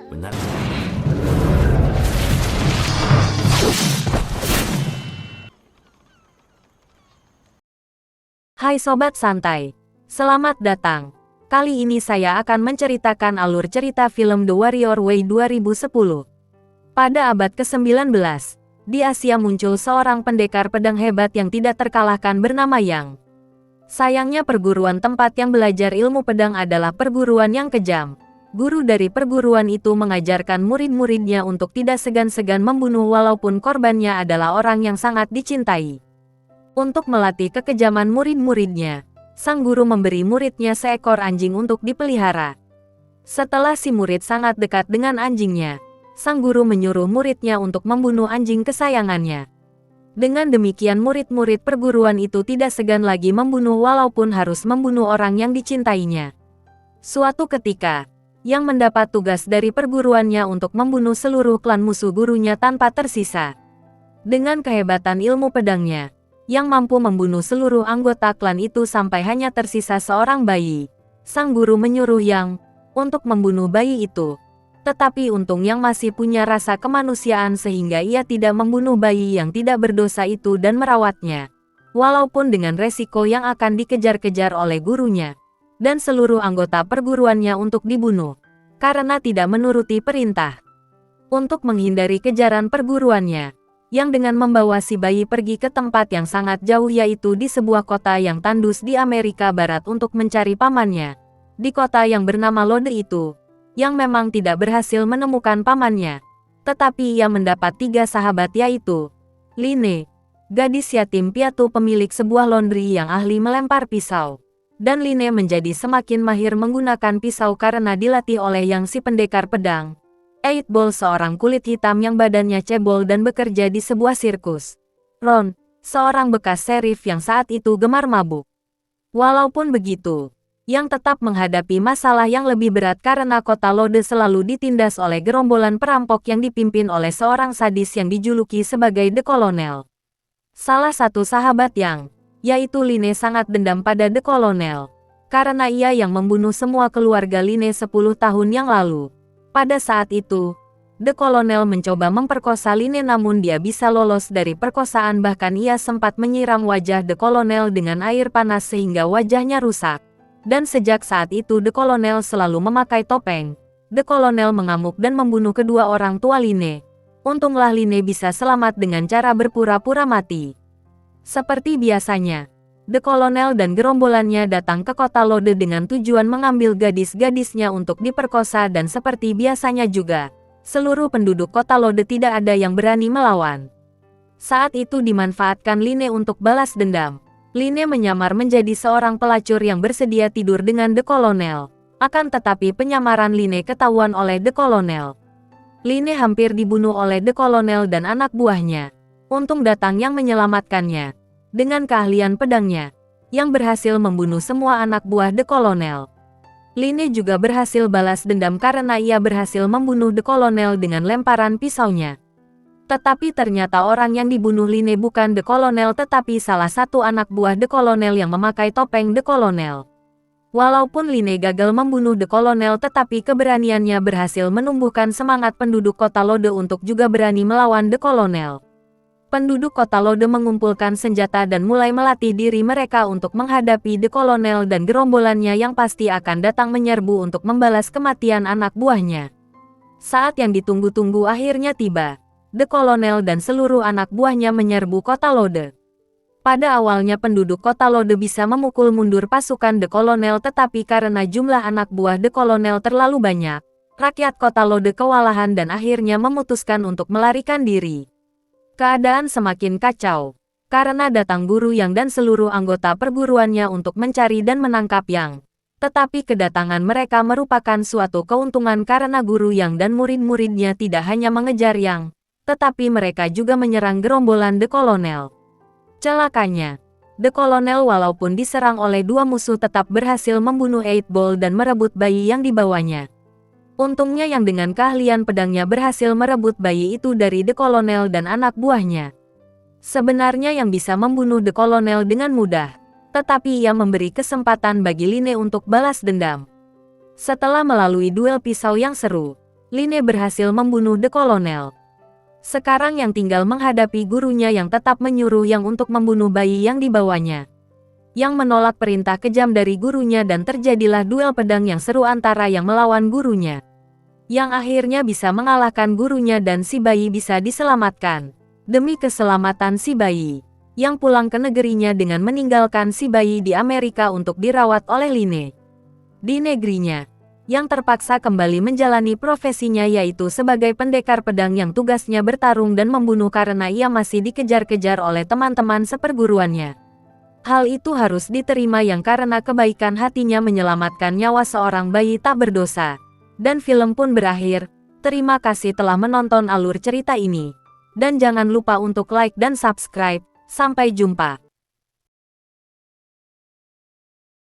Benar. Hai Sobat Santai, selamat datang. Kali ini saya akan menceritakan alur cerita film The Warrior Way 2010. Pada abad ke-19, di Asia muncul seorang pendekar pedang hebat yang tidak terkalahkan bernama Yang. Sayangnya perguruan tempat yang belajar ilmu pedang adalah perguruan yang kejam. Guru dari perguruan itu mengajarkan murid-muridnya untuk tidak segan-segan membunuh walaupun korbannya adalah orang yang sangat dicintai. Untuk melatih kekejaman murid-muridnya, sang guru memberi muridnya seekor anjing untuk dipelihara. Setelah si murid sangat dekat dengan anjingnya, sang guru menyuruh muridnya untuk membunuh anjing kesayangannya. Dengan demikian murid-murid perguruan itu tidak segan lagi membunuh walaupun harus membunuh orang yang dicintainya. Suatu ketika, Yang mendapat tugas dari perguruannya untuk membunuh seluruh klan musuh gurunya tanpa tersisa. Dengan kehebatan ilmu pedangnya, Yang mampu membunuh seluruh anggota klan itu sampai hanya tersisa seorang bayi. Sang guru menyuruh Yang untuk membunuh bayi itu. Tetapi untung Yang masih punya rasa kemanusiaan sehingga ia tidak membunuh bayi yang tidak berdosa itu dan merawatnya. Walaupun dengan resiko yang akan dikejar-kejar oleh gurunya dan seluruh anggota perguruannya untuk dibunuh karena tidak menuruti perintah. Untuk menghindari kejaran perguruannya, Yang dengan membawa si bayi pergi ke tempat yang sangat jauh yaitu di sebuah kota yang tandus di Amerika Barat untuk mencari pamannya. Di kota yang bernama Lode itu, Yang memang tidak berhasil menemukan pamannya. Tetapi ia mendapat 3 sahabat yaitu Line, gadis yatim piatu pemilik sebuah laundry yang ahli melempar pisau. Dan Line menjadi semakin mahir menggunakan pisau karena dilatih oleh Yang si pendekar pedang. Eightball seorang kulit hitam yang badannya cebol dan bekerja di sebuah sirkus. Ron, seorang bekas serif yang saat itu gemar mabuk. Walaupun begitu, Yang tetap menghadapi masalah yang lebih berat karena kota Lode selalu ditindas oleh gerombolan perampok yang dipimpin oleh seorang sadis yang dijuluki sebagai The Colonel. Salah satu sahabat Yang, yaitu Line sangat dendam pada The Colonel. Karena ia yang membunuh semua keluarga Line 10 tahun yang lalu. Pada saat itu, The Colonel mencoba memperkosa Line namun dia bisa lolos dari perkosaan bahkan ia sempat menyiram wajah The Colonel dengan air panas sehingga wajahnya rusak. Dan sejak saat itu The Colonel selalu memakai topeng. The Colonel mengamuk dan membunuh kedua orang tua Line. Untunglah Line bisa selamat dengan cara berpura-pura mati. Seperti biasanya, The Colonel dan gerombolannya datang ke kota Lode dengan tujuan mengambil gadis-gadisnya untuk diperkosa dan seperti biasanya juga, seluruh penduduk kota Lode tidak ada yang berani melawan. Saat itu dimanfaatkan Line untuk balas dendam. Line menyamar menjadi seorang pelacur yang bersedia tidur dengan The Colonel. Akan tetapi penyamaran Line ketahuan oleh The Colonel. Line hampir dibunuh oleh The Colonel dan anak buahnya. Untung datang Yang menyelamatkannya. Dengan keahlian pedangnya, Yang berhasil membunuh semua anak buah The Colonel. Line juga berhasil balas dendam karena ia berhasil membunuh The Colonel dengan lemparan pisaunya. Tetapi ternyata orang yang dibunuh Line bukan The Colonel tetapi salah satu anak buah The Colonel yang memakai topeng The Colonel. Walaupun Line gagal membunuh The Colonel tetapi keberaniannya berhasil menumbuhkan semangat penduduk kota Lode untuk juga berani melawan The Colonel. Penduduk kota Lode mengumpulkan senjata dan mulai melatih diri mereka untuk menghadapi The Colonel dan gerombolannya yang pasti akan datang menyerbu untuk membalas kematian anak buahnya. Saat yang ditunggu-tunggu akhirnya tiba. The Colonel dan seluruh anak buahnya menyerbu kota Lode. Pada awalnya penduduk kota Lode bisa memukul mundur pasukan The Colonel tetapi karena jumlah anak buah The Colonel terlalu banyak, rakyat kota Lode kewalahan dan akhirnya memutuskan untuk melarikan diri. Keadaan semakin kacau, karena datang guru Yang dan seluruh anggota perguruannya untuk mencari dan menangkap Yang. Tetapi kedatangan mereka merupakan suatu keuntungan karena guru Yang dan murid-muridnya tidak hanya mengejar Yang, tetapi mereka juga menyerang gerombolan The Colonel. Celakanya, The Colonel walaupun diserang oleh 2 musuh tetap berhasil membunuh Eightball dan merebut bayi yang dibawanya. Untungnya Yang dengan keahlian pedangnya berhasil merebut bayi itu dari The Colonel dan anak buahnya. Sebenarnya Yang bisa membunuh The Colonel dengan mudah, tetapi ia memberi kesempatan bagi Line untuk balas dendam. Setelah melalui duel pisau yang seru, Line berhasil membunuh The Colonel. Sekarang yang tinggal menghadapi gurunya yang tetap menyuruh Yang untuk membunuh bayi yang dibawanya. Yang menolak perintah kejam dari gurunya dan terjadilah duel pedang yang seru antara Yang melawan gurunya. Yang akhirnya bisa mengalahkan gurunya dan si bayi bisa diselamatkan. Demi keselamatan si bayi, Yang pulang ke negerinya dengan meninggalkan si bayi di Amerika untuk dirawat oleh Line. Di negerinya, Yang terpaksa kembali menjalani profesinya yaitu sebagai pendekar pedang yang tugasnya bertarung dan membunuh karena ia masih dikejar-kejar oleh teman-teman seperguruannya. Hal itu harus diterima Yang karena kebaikan hatinya menyelamatkan nyawa seorang bayi tak berdosa. Dan film pun berakhir. Terima kasih telah menonton alur cerita ini. Dan jangan lupa untuk like dan subscribe. Sampai jumpa.